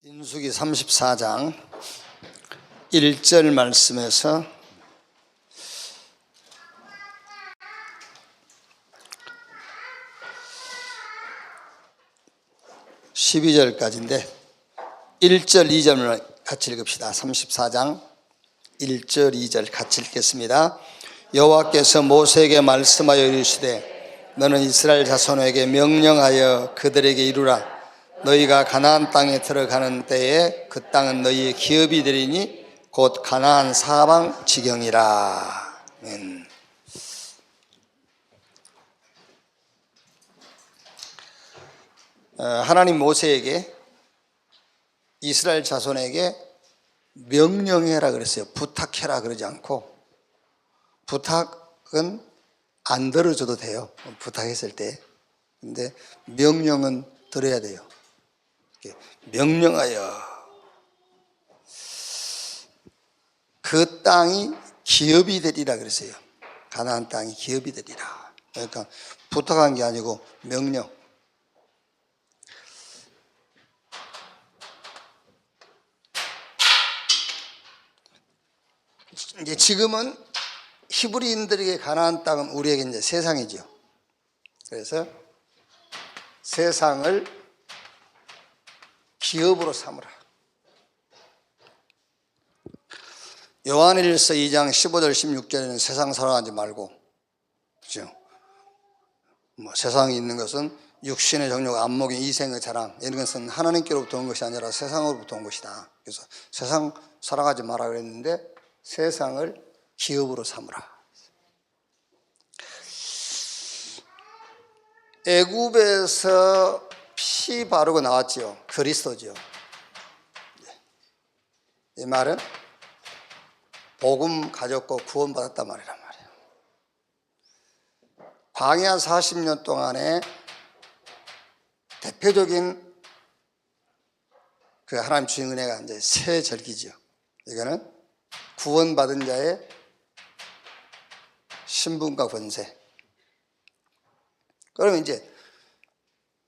민수기 34장 1절 말씀에서 12절까지인데 1절 2절을 같이 읽읍시다. 34장 1절 2절 같이 읽겠습니다. 여호와께서 모세에게 말씀하여 이르시되 너는 이스라엘 자손에게 명령하여 그들에게 이루라. 너희가 가나안 땅에 들어가는 때에 그 땅은 너희의 기업이 되리니 곧 가나안 사방 지경이라. 하나님 모세에게 이스라엘 자손에게 명령해라 그랬어요. 부탁해라 그러지 않고, 부탁은 안 들어줘도 돼요. 부탁했을 때. 근데 명령은 들어야 돼요. 명령하여 그 땅이 기업이 되리라 그랬어요. 가나안 땅이 기업이 되리라. 그러니까 부탁한 게 아니고 명령. 이제 지금은 히브리인들에게 가나안 땅은 우리에게 이제 세상이죠. 그래서 세상을 기업으로 삼으라. 요한일서 2장 15절 16절에는 세상 살아가지 말고, 그렇죠? 세상에 있는 것은 육신의 정욕, 안목의 이생의 자랑, 이런 것은 하나님께로부터 온 것이 아니라 세상으로부터 온 것이다. 그래서 세상 살아가지 마라 그랬는데 세상을 기업으로 삼으라. 애굽에서 피 바르고 나왔지요. 그리스도죠. 이 말은 복음 가졌고 구원받았단 말이란 말이에요. 광야 40년 동안에 대표적인 그 하나님 주신 은혜가 이제 새 절기죠. 이거는 구원받은 자의 신분과 권세. 그러면 이제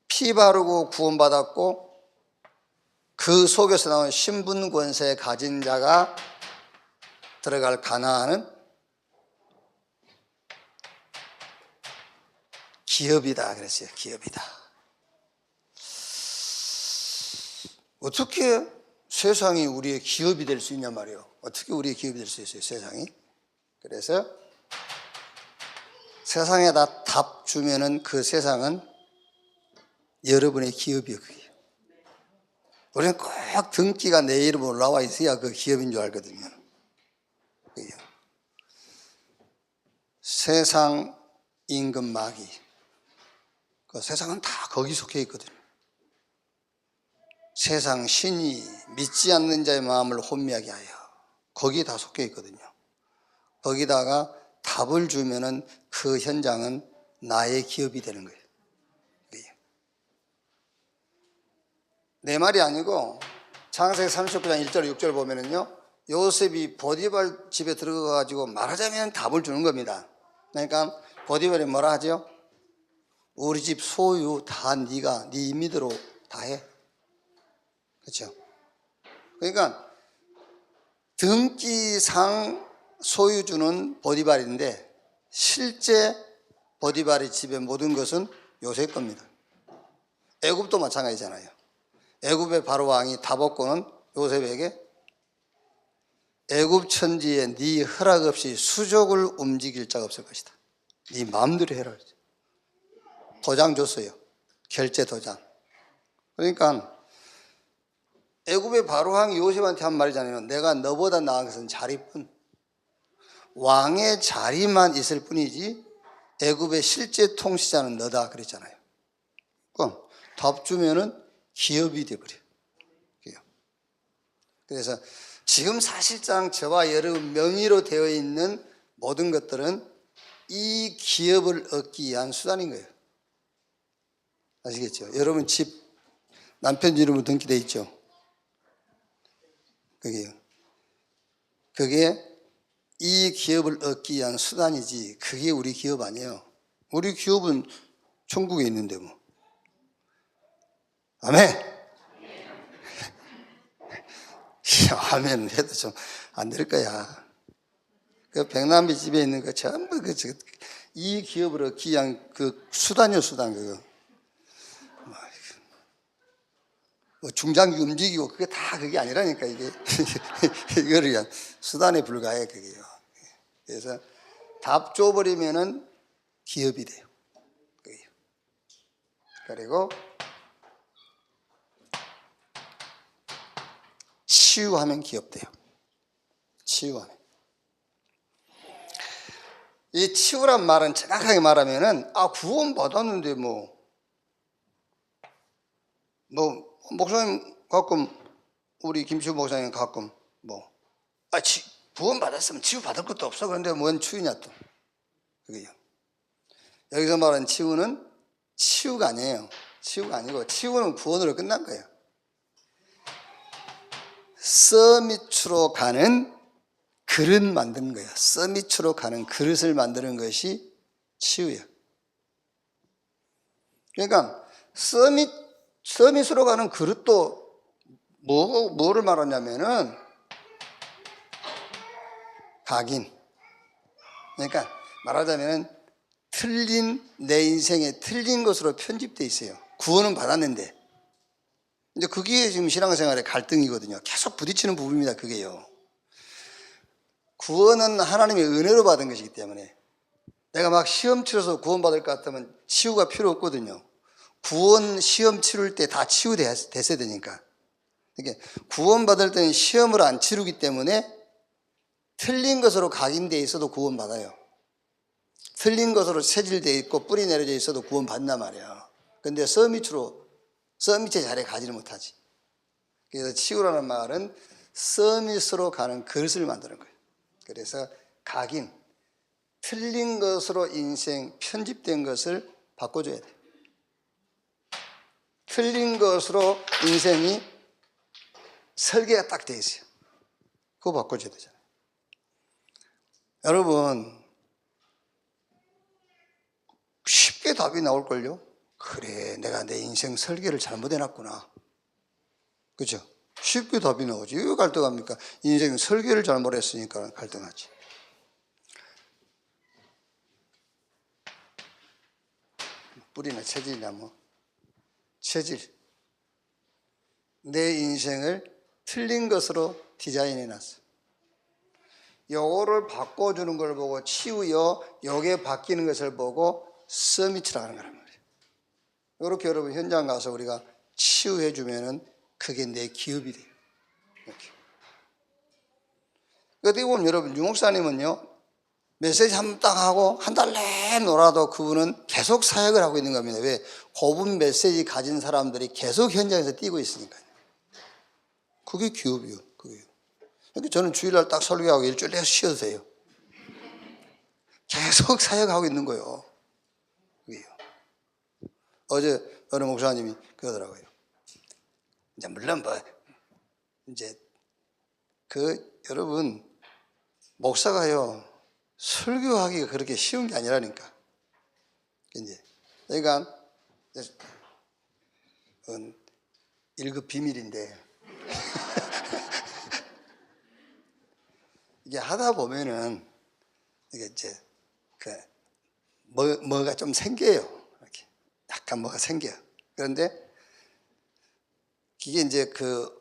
피 바르고 구원받았고 그 속에서 나온 신분 권세 가진 자가 들어갈 가나안은 기업이다 그랬어요. 기업이다. 어떻게 세상이 우리의 기업이 될 수 있냔 말이에요. 어떻게 우리의 기업이 될 수 있어요, 세상이? 그래서 세상에다 답 주면은 그 세상은 여러분의 기업이에요. 그게. 우리는 꼭 등기가 내 이름으로 올라와 있어야 그 기업인 줄 알거든요. 그게. 세상 임금 마귀, 그 세상은 다 거기 속해 있거든요. 세상 신이 믿지 않는 자의 마음을 혼미하게 하여 거기에 다 속해 있거든요. 거기다가 답을 주면은 그 현장은 나의 기업이 되는 거예요. 내 말이 아니고 창세기 39장 1절 6절 보면은요, 요셉이 보디발 집에 들어가가지고 말하자면 답을 주는 겁니다. 그러니까 보디발이 뭐라 하죠? 우리 집 소유 다 네가 네 임의대로 다 해. 그렇죠? 그러니까 등기상 소유주는 보디발인데 실제 보디발의 집의 모든 것은 요셉 겁니다. 애굽도 마찬가지잖아요. 애굽의 바로 왕이 다복고는 요셉에게 애굽 천지에 네 허락 없이 수족을 움직일 자가 없을 것이다. 네 마음대로 해라. 도장 줬어요. 결제 도장. 그러니까 애굽의 바로 왕이 요셉한테 한 말이잖아요. 내가 너보다 나은 것은 자리뿐. 왕의 자리만 있을 뿐이지 애굽의 실제 통치자는 너다 그랬잖아요. 그럼 답 주면은 기업이 되어버려요. 그래서 지금 사실상 저와 여러분 명의로 되어 있는 모든 것들은 이 기업을 얻기 위한 수단인 거예요. 아시겠죠? 여러분 집 남편 이름으로 등기되어 있죠? 그게 이 기업을 얻기 위한 수단이지 그게 우리 기업 아니에요. 우리 기업은 천국에 있는데 뭐. 아멘. 하면 해도 좀 안 될 거야. 그 백남비 집에 있는 거 전부 이 기업으로 기양 그 수단이요, 수단 그거. 뭐 중장기 움직이고 그게 다 그게 아니라니까 이게 이거를 위한 수단에 불과해 그게요. 그래서 답 줘버리면은 기업이 돼요. 그게요. 그리고 치유하면 기업 돼요. 치유하면. 이 치유란 말은 정확하게 말하면은 구원 받았는데 목사님 가끔 우리 김치우 목사님 가끔 구원 받았으면 치유 받을 것도 없어. 그런데 뭔 치유냐 또 그게요. 여기서 말하는 치유는 치유가 아니에요. 치유가 아니고 치유는 구원으로 끝난 거예요. 서밋으로 가는 그릇 만드는 거예요. 서밋으로 가는 그릇을 만드는 것이 치유예요. 그러니까 서밋으로 가는 그릇도 뭐를 말하냐면은 각인. 그러니까 말하자면 내 인생에 틀린 것으로 편집되어 있어요. 구원은 받았는데. 이제 그게 지금 신앙생활의 갈등이거든요. 계속 부딪히는 부분입니다. 그게요. 구원은 하나님의 은혜로 받은 것이기 때문에 내가 막 시험 치러서 구원받을 것 같으면 치유가 필요 없거든요. 구원 시험 치를 때 다 치유됐어야 되니까. 그러니까 구원받을 때는 시험을 안 치르기 때문에 틀린 것으로 각인되어 있어도 구원받아요. 틀린 것으로 체질되어 있고 뿌리 내려져 있어도 구원받는단 말이에요. 근데 서밋의 자리에 가지를 못하지. 그래서 치유라는 말은 서밋으로 가는 그릇을 만드는 거예요. 그래서 각인, 틀린 것으로 인생 편집된 것을 바꿔줘야 돼요. 틀린 것으로 인생이 설계가 딱 돼 있어요. 그거 바꿔줘야 되잖아요. 여러분, 쉽게 답이 나올걸요? 그래, 내가 내 인생 설계를 잘못해놨구나. 그죠? 쉽게 답이 나오지. 왜 갈등합니까? 인생 설계를 잘못했으니까 갈등하지. 뿌리나 체질이나 체질. 내 인생을 틀린 것으로 디자인해놨어. 요거를 바꿔주는 걸 보고 치유요, 요게 바뀌는 것을 보고 서밋이라고 하는 거란 말이에요. 이렇게 여러분 현장 가서 우리가 치유해주면은 그게 내 기업이 돼요. 이렇게. 어떻게 보면 여러분, 유목사님은요, 메시지 한 번 딱 하고 한 달 내내 놀아도 그분은 계속 사역을 하고 있는 겁니다. 왜? 고분 메시지 가진 사람들이 계속 현장에서 뛰고 있으니까요. 그게 기업이요. 그게요. 그러니까 저는 주일날 딱 설교하고 일주일 내내 쉬어도 돼요. 계속 사역하고 있는 거예요. 그게요. 어제 어느 목사님이 그러더라고요. 이제 물론 여러분, 목사가요, 설교하기가 그렇게 쉬운 게 아니라니까. 이제, 그러니까, 1급 비밀인데, 이게 하다 보면은, 이게 이제, 뭐가 좀 생겨요. 이렇게. 약간 뭐가 생겨요. 그런데, 이게 이제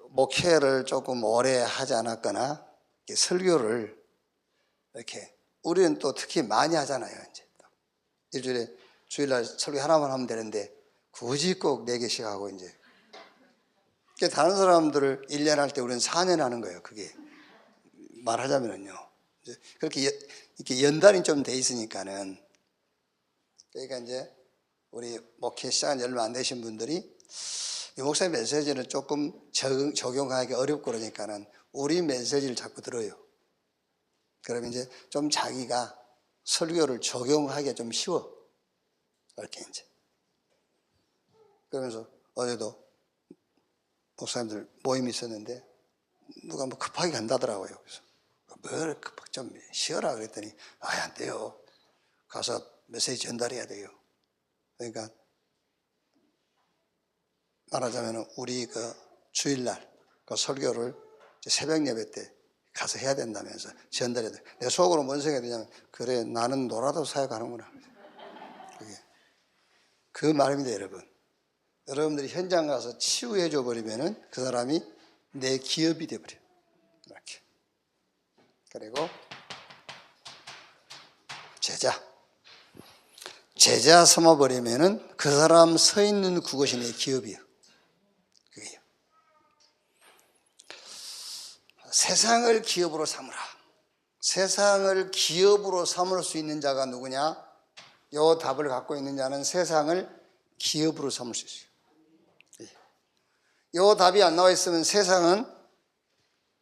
목회를 조금 오래 하지 않았거나, 설교를 이렇게, 우리는 또 특히 많이 하잖아요, 이제. 일주일에 주일날 설교 하나만 하면 되는데, 굳이 꼭 4개씩 하고, 이제. 다른 사람들을 1년 할 때 우리는 4년 하는 거예요, 그게. 말하자면요. 그렇게 이렇게 연단이 좀 돼 있으니까는. 그러니까 이제, 우리 목회 시작한 지 얼마 안 되신 분들이, 이 목사의 메시지는 조금 적용하기 어렵고 그러니까는 우리 메시지를 자꾸 들어요. 그러면 이제 좀 자기가 설교를 적용하기가 좀 쉬워. 이렇게 이제. 그러면서 어제도 목사님들 모임이 있었는데 누가 급하게 간다더라고요. 그래서 뭘 급하게 좀 쉬어라 그랬더니 안 돼요. 가서 메시지 전달해야 돼요. 그러니까 말하자면 우리 주일날 설교를 새벽 예배 때 가서 해야 된다면서 전달해야 돼. 내 속으로 뭔 생각이 드냐면, 그래, 나는 놀아도 사역하는구나. 그 말입니다, 여러분. 여러분들이 현장 가서 치유해 줘 버리면은 그 사람이 내 기업이 돼 버려요. 이렇게. 그리고 제자 삼아 버리면은 그 사람 서 있는 그것이 내 기업이에요. 그게요. 세상을 기업으로 삼으라. 세상을 기업으로 삼을 수 있는 자가 누구냐? 이 답을 갖고 있는 자는 세상을 기업으로 삼을 수 있어요. 이 답이 안 나와 있으면 세상은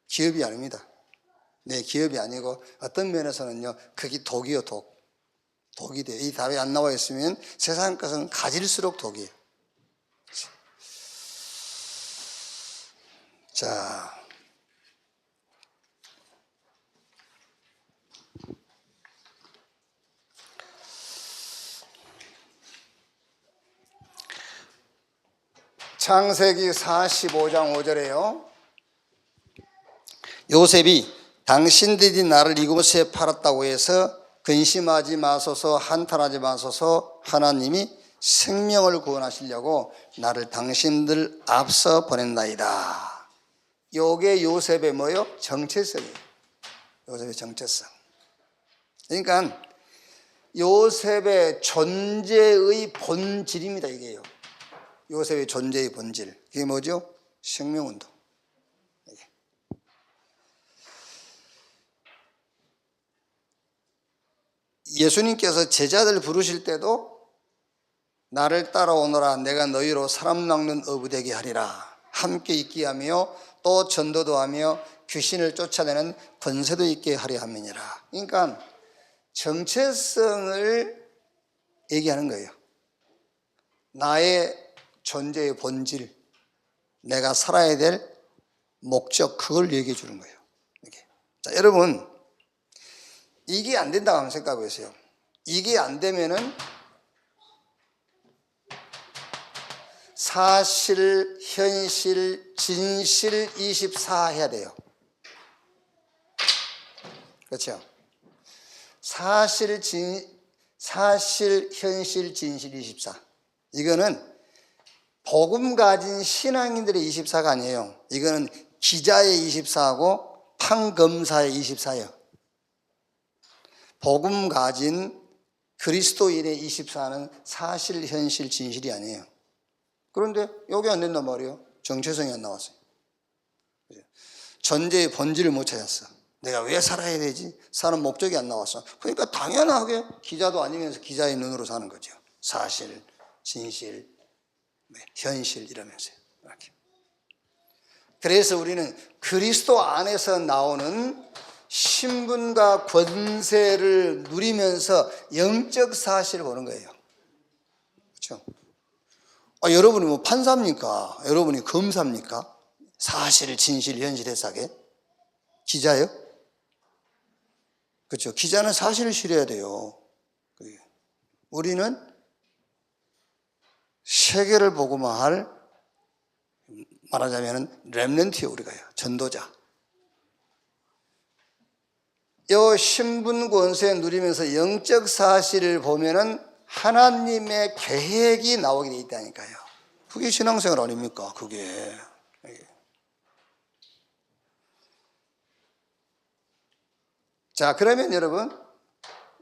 기업이 아닙니다. 내 기업이 아니고 어떤 면에서는요, 그게 독이요, 독. 독이 돼요. 이 답이 안 나와 있으면 세상 것은 가질수록 독이에요. 자, 창세기 45장 5절에요. 요셉이 당신들이 나를 이곳에 팔았다고 해서 근심하지 마소서, 한탄하지 마소서, 하나님이 생명을 구원하시려고 나를 당신들 앞서 보냈나이다. 요게 요셉의 뭐요? 정체성이에요. 요셉의 정체성. 그러니까 요셉의 존재의 본질입니다, 이게요. 요셉의 존재의 본질. 이게 뭐죠? 생명운동. 예수님께서 제자들 부르실 때도 나를 따라오너라, 내가 너희로 사람 낚는 어부 되게 하리라. 함께 있게 하며 또 전도도 하며 귀신을 쫓아내는 권세도 있게 하려 함이니라. 그러니까 정체성을 얘기하는 거예요. 나의 존재의 본질, 내가 살아야 될 목적, 그걸 얘기해 주는 거예요. 이게. 자, 여러분, 이게 안 된다고 한번 생각해 보세요. 이게 안 되면은 사실, 현실, 진실 24 해야 돼요. 그렇죠? 사실, 현실, 진실 24. 이거는 복음 가진 신앙인들의 24가 아니에요. 이거는 기자의 24하고 판검사의 24예요. 복음 가진 그리스도인의 24는 사실, 현실, 진실이 아니에요. 그런데 여기 안 된단 말이에요. 정체성이 안 나왔어요. 존재의 본질을 못 찾았어. 내가 왜 살아야 되지? 사는 목적이 안 나왔어. 그러니까 당연하게 기자도 아니면서 기자의 눈으로 사는 거죠. 사실, 진실, 현실 이러면서요. 이렇게. 그래서 우리는 그리스도 안에서 나오는 신분과 권세를 누리면서 영적 사실을 보는 거예요. 그렇죠? 여러분이 뭐 판사입니까? 여러분이 검사입니까? 사실, 진실, 현실 해석에 기자예요? 그렇죠? 기자는 사실을 실어야 돼요. 우리는 세계를 보고만 할, 말하자면 렘넌트예요. 우리가요. 전도자. 이 신분 권세 누리면서 영적 사실을 보면은 하나님의 계획이 나오게 돼 있다니까요. 그게 신앙생활 아닙니까? 그게. 자, 그러면 여러분,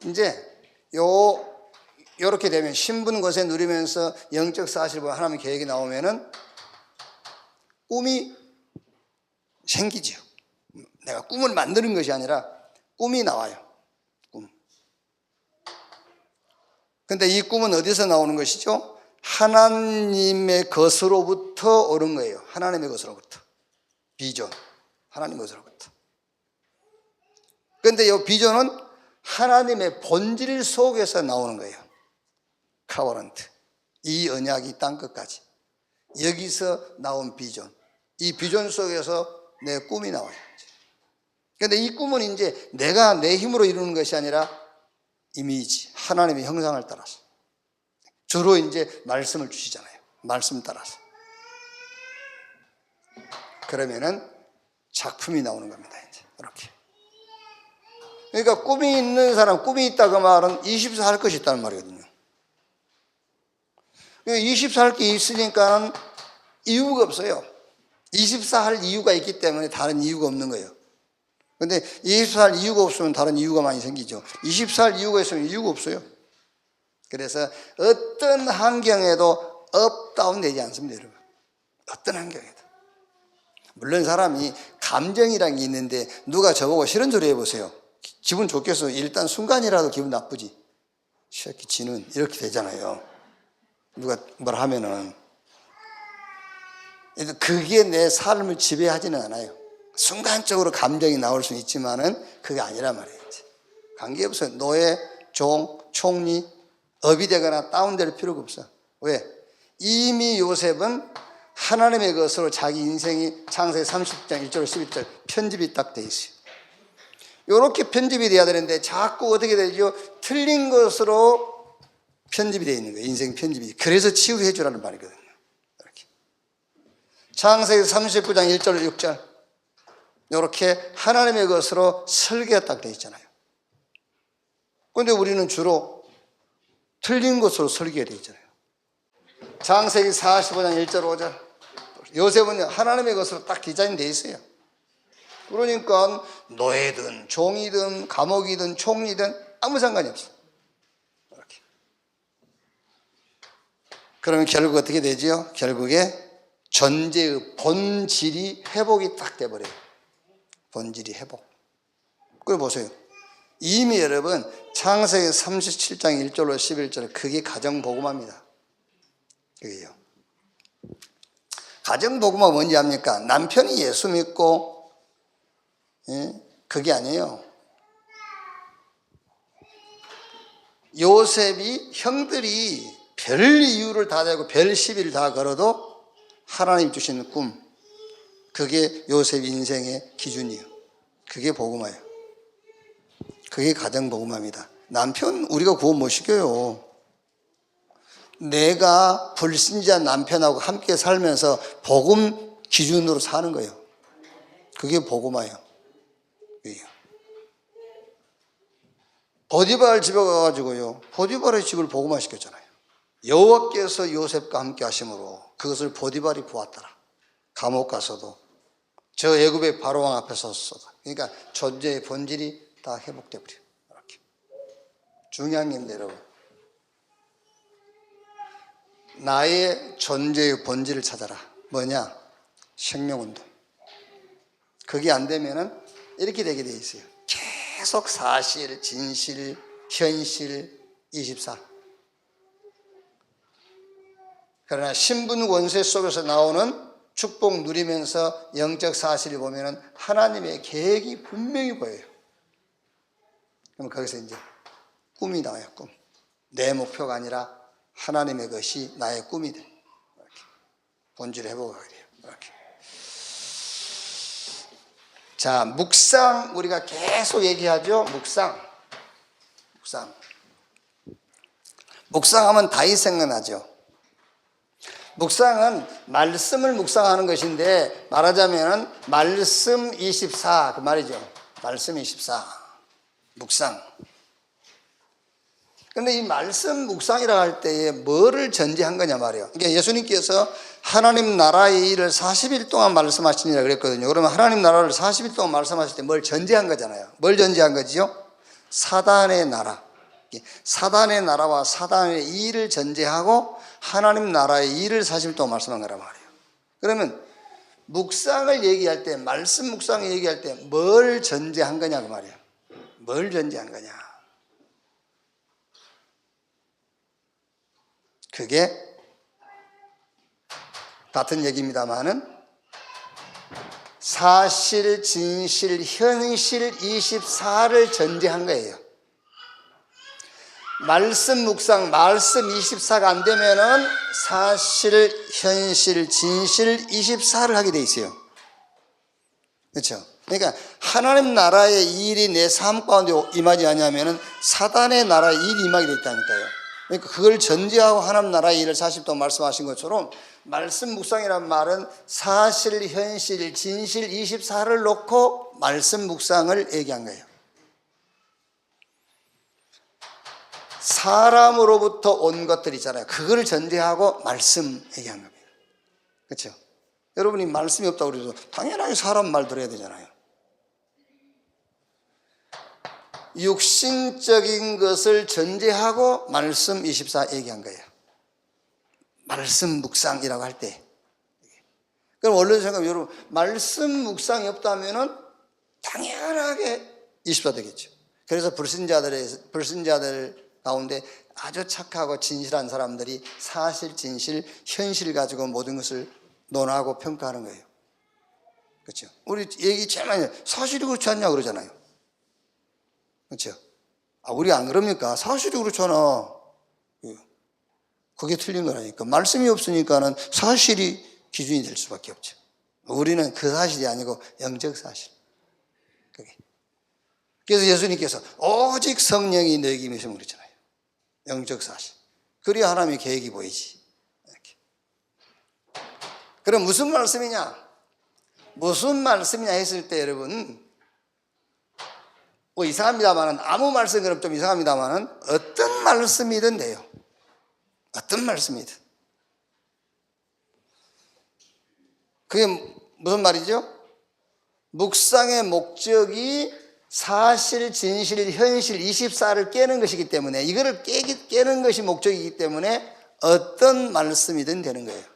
이제 요렇게 되면 신분 권세 누리면서 영적 사실을 보면 하나님의 계획이 나오면은 꿈이 생기죠. 내가 꿈을 만드는 것이 아니라 꿈이 나와요. 꿈. 근데 이 꿈은 어디서 나오는 것이죠? 하나님의 것으로부터 오는 거예요. 하나님의 것으로부터. 비전. 하나님의 것으로부터. 그런데 이 비전은 하나님의 본질 속에서 나오는 거예요. 카버넌트. 이 언약이 땅 끝까지. 여기서 나온 비전. 이 비전 속에서 내 꿈이 나와요. 그런데 이 꿈은 이제 내가 내 힘으로 이루는 것이 아니라 이미지, 하나님의 형상을 따라서. 주로 이제 말씀을 주시잖아요. 말씀 따라서. 그러면은 작품이 나오는 겁니다. 이제 이렇게. 그러니까 꿈이 있는 사람, 꿈이 있다 그 말은 24 할 것이 있다는 말이거든요. 24 할 게 있으니까 이유가 없어요. 24 할 이유가 있기 때문에 다른 이유가 없는 거예요. 근데 24 할 이유가 없으면 다른 이유가 많이 생기죠. 24 할 이유가 있으면 이유가 없어요. 그래서 어떤 환경에도 업, 다운 되지 않습니다, 여러분. 어떤 환경에도. 물론 사람이 감정이란 게 있는데 누가 저보고 싫은 소리 해보세요. 기분 좋겠어. 일단 순간이라도 기분 나쁘지. 새끼 지는 이렇게 되잖아요. 누가 뭐라 하면은. 그게 내 삶을 지배하지는 않아요. 순간적으로 감정이 나올 수는 있지만은 그게 아니란 말이에요. 관계없어요. 노예, 종, 총리, 업이 되거나 다운될 필요가 없어. 왜? 이미 요셉은 하나님의 것으로 자기 인생이 창세기 30장 1절 11절 편집이 딱 돼 있어요. 이렇게 편집이 돼야 되는데 자꾸 어떻게 되죠? 틀린 것으로 편집이 되어 있는 거예요. 인생 편집이. 그래서 치유해 주라는 말이거든요. 이렇게. 창세기 39장 1절 6절 이렇게 하나님의 것으로 설계가 딱 되어 있잖아요. 그런데 우리는 주로 틀린 것으로 설계가 되어 있잖아요. 창세기 45장 1절 5절 요셉은 하나님의 것으로 딱 디자인되어 있어요. 그러니까 노예든 종이든 감옥이든 총리든 아무 상관이 없어. 이렇게. 그러면 결국 어떻게 되죠? 결국에 전제의 본질이 회복이 딱 돼버려요. 본질이 회복. 그걸 보세요. 이미 여러분 창세기 37장 1절로 11절 그게 가정복음화입니다. 그게요. 가정복음화 뭔지 압니까? 남편이 예수 믿고 그게 아니에요. 요셉이 형들이 별 이유를 다 대고 별 시비를 다 걸어도 하나님 주시는 꿈 그게 요셉 인생의 기준이에요. 그게 복음화예요. 그게 가정복음화입니다. 남편 우리가 구원 못 시켜요. 내가 불신자 남편하고 함께 살면서 복음 기준으로 사는 거예요. 그게 복음화예요. 보디발 집에 가가지고요. 보디발의 집을 복음화시켰잖아요. 여호와께서 요셉과 함께 하심으로 그것을 보디발이 보았더라. 감옥 가서도 저 애굽의 바로왕 앞에 섰어도 그러니까 존재의 본질이 다 회복돼 버려요. 이렇게 중요한 게 여러분 나의 존재의 본질을 찾아라. 뭐냐? 생명운동. 그게 안 되면은 이렇게 되게 돼 있어요. 계속 사실, 진실, 현실, 24. 그러나 신분 원세 속에서 나오는 축복 누리면서 영적 사실을 보면은 하나님의 계획이 분명히 보여요. 그럼 거기서 이제 꿈이 나와요. 꿈. 내 목표가 아니라 하나님의 것이 나의 꿈이 돼. 이렇게. 본질 회복하게 돼요. 이렇게. 자, 묵상 우리가 계속 얘기하죠. 묵상하면 다윗 생각나죠. 묵상은 말씀을 묵상하는 것인데 말하자면 말씀 24 그 말이죠. 말씀 24 묵상. 그런데 이 말씀 묵상이라고 할 때에 뭐를 전제한 거냐 말이에요. 그러니까 예수님께서 하나님 나라의 일을 40일 동안 말씀하시니라 그랬거든요. 그러면 하나님 나라를 40일 동안 말씀하실 때 뭘 전제한 거잖아요. 뭘 전제한 거지요? 사단의 나라. 사단의 나라와 사단의 일을 전제하고 하나님 나라의 일을 40일 동안 말씀한 거란 말이에요. 그러면 묵상을 얘기할 때 말씀 묵상을 얘기할 때 뭘 전제한 거냐 그 말이에요. 뭘 전제한 거냐. 그게 같은 얘기입니다만은 사실, 진실, 현실 24를 전제한 거예요. 말씀 묵상, 말씀 24가 안 되면은 사실, 현실, 진실 24를 하게 돼 있어요. 그렇죠? 그러니까 하나님 나라의 일이 내 삶 가운데 임하지 않냐면은 사단의 나라의 일이 임하게 돼 있다니까요. 그러니까 그걸 전제하고 하나님 나라의 일을 40도 말씀하신 것처럼 말씀 묵상이란 말은 사실, 현실, 진실 24를 놓고 말씀 묵상을 얘기한 거예요. 사람으로부터 온 것들 있잖아요. 그걸 전제하고 말씀 얘기한 겁니다. 그렇죠? 여러분이 말씀이 없다고 그래도 당연하게 사람 말 들어야 되잖아요. 육신적인 것을 전제하고 말씀 24 얘기한 거예요. 말씀 묵상이라고 할 때. 그럼 원래 생각하면 여러분 말씀 묵상이 없다면은 당연하게 24 되겠죠. 그래서 불신자들 가운데 아주 착하고 진실한 사람들이 사실, 진실, 현실 가지고 모든 것을 논하고 평가하는 거예요. 그렇죠? 우리 얘기 제일 많이 사실이 그렇지 않냐 그러잖아요. 그렇죠? 우리 안 그럽니까? 사실이 그렇잖아. 그게 틀린 거라니까. 말씀이 없으니까는 사실이 기준이 될 수밖에 없죠. 우리는 그 사실이 아니고 영적 사실. 그게. 그래서 예수님께서 오직 성령이 너에게 임하시면 그랬잖아요. 영적 사실. 그래야 하나님의 계획이 보이지. 이렇게. 그럼 무슨 말씀이냐? 무슨 말씀이냐 했을 때 여러분, 뭐 이상합니다만은, 아무 말씀 그럼 좀 이상합니다만은, 어떤 말씀이든 돼요. 어떤 말씀이든. 그게 무슨 말이죠? 묵상의 목적이 사실, 진실, 현실 24를 깨는 것이기 때문에, 이거를 깨는 것이 목적이기 때문에 어떤 말씀이든 되는 거예요.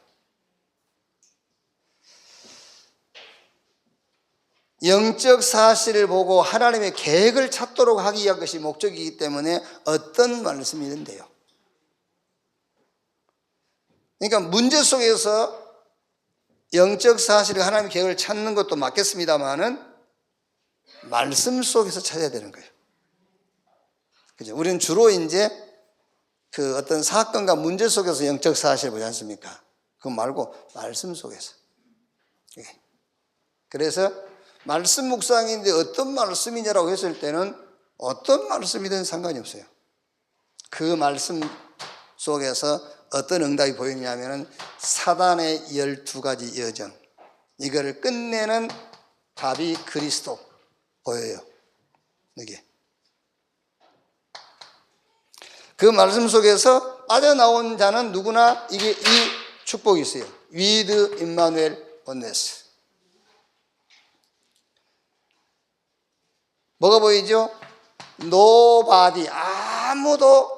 영적 사실을 보고 하나님의 계획을 찾도록 하기 위한 것이 목적이기 때문에 어떤 말씀이든 돼요. 그러니까 문제 속에서 영적 사실을 하나님의 계획을 찾는 것도 맞겠습니다만은 말씀 속에서 찾아야 되는 거예요. 그죠? 우리는 주로 이제 그 어떤 사건과 문제 속에서 영적 사실을 보지 않습니까? 그거 말고 말씀 속에서. 그래서 말씀 묵상인데 어떤 말씀이냐라고 했을 때는 어떤 말씀이든 상관이 없어요. 그 말씀 속에서 어떤 응답이 보이냐면은 사단의 12가지 여정, 이거를 끝내는 답이 그리스도 보여요. 이게 그 말씀 속에서 빠져나온 자는 누구나 이 축복이 있어요. With Emmanuel oneness. 뭐가 보이죠? Nobody, 아무도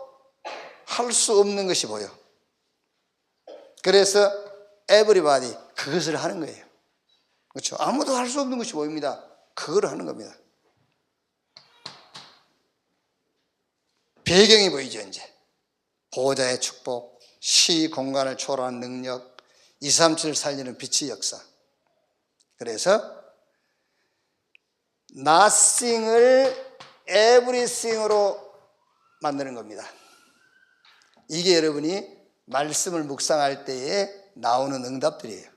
할 수 없는 것이 보여. 그래서 everybody, 그것을 하는 거예요. 그렇죠? 아무도 할 수 없는 것이 보입니다. 그걸 하는 겁니다. 배경이 보이죠, 이제. 보호자의 축복, 시 공간을 초월하는 능력, 237을 살리는 빛의 역사. 그래서 nothing을 everything으로 만드는 겁니다. 이게 여러분이 말씀을 묵상할 때에 나오는 응답들이에요.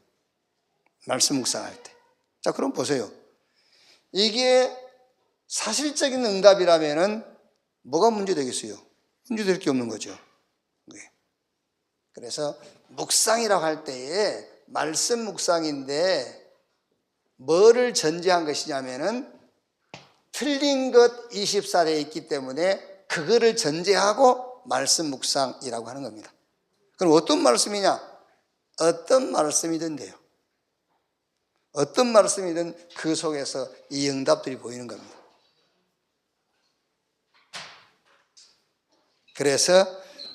말씀 묵상할 때. 자, 그럼 보세요. 이게 사실적인 응답이라면은 뭐가 문제되겠어요? 문제될 게 없는 거죠. 그래서 묵상이라고 할 때에 말씀 묵상인데 뭐를 전제한 것이냐면은 틀린 것 24에 있기 때문에 그거를 전제하고 말씀 묵상이라고 하는 겁니다. 그럼 어떤 말씀이냐? 어떤 말씀이든 돼요. 어떤 말씀이든 그 속에서 이 응답들이 보이는 겁니다. 그래서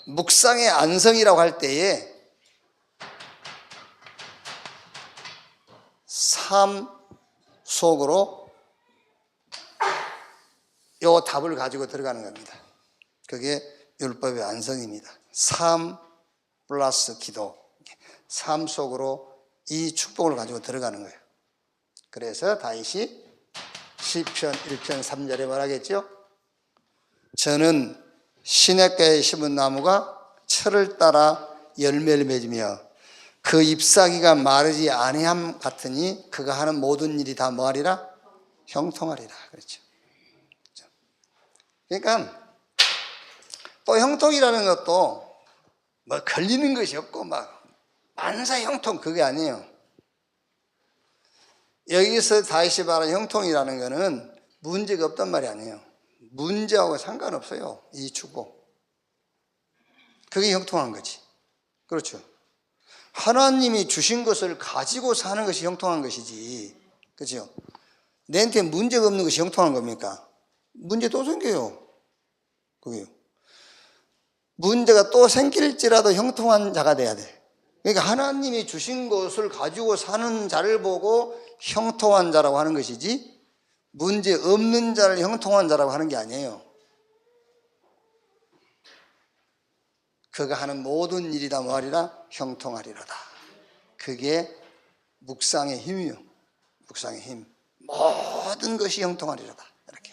묵상의 안성이라고 할 때에 삶 속으로 요 답을 가지고 들어가는 겁니다. 그게 율법의 안성입니다. 삶 플러스 기도. 삶 속으로 이 축복을 가지고 들어가는 거예요. 그래서 다윗이 시편 1편 3절에 말하겠죠? 저는 시냇가에 심은 나무가 철을 따라 열매를 맺으며 그 잎사귀가 마르지 아니함 같으니 그가 하는 모든 일이 다 뭐하리라? 형통하리라. 그렇죠. 그러니까 또 형통이라는 것도 뭐 걸리는 것이 없고 막 만사 형통 그게 아니에요. 여기서 다윗이 말한 형통이라는 거는 문제가 없단 말이 아니에요. 문제하고 상관없어요. 이 축복. 그게 형통한 거지. 그렇죠. 하나님이 주신 것을 가지고 사는 것이 형통한 것이지. 그렇죠. 내한테 문제가 없는 것이 형통한 겁니까? 문제 또 생겨요. 그게요. 문제가 또 생길지라도 형통한 자가 돼야 돼. 그러니까 하나님이 주신 것을 가지고 사는 자를 보고 형통한 자라고 하는 것이지, 문제 없는 자를 형통한 자라고 하는 게 아니에요. 그가 하는 모든 일이다 뭐하리라? 형통하리로다. 그게 묵상의 힘이요. 묵상의 힘. 모든 것이 형통하리로다. 이렇게.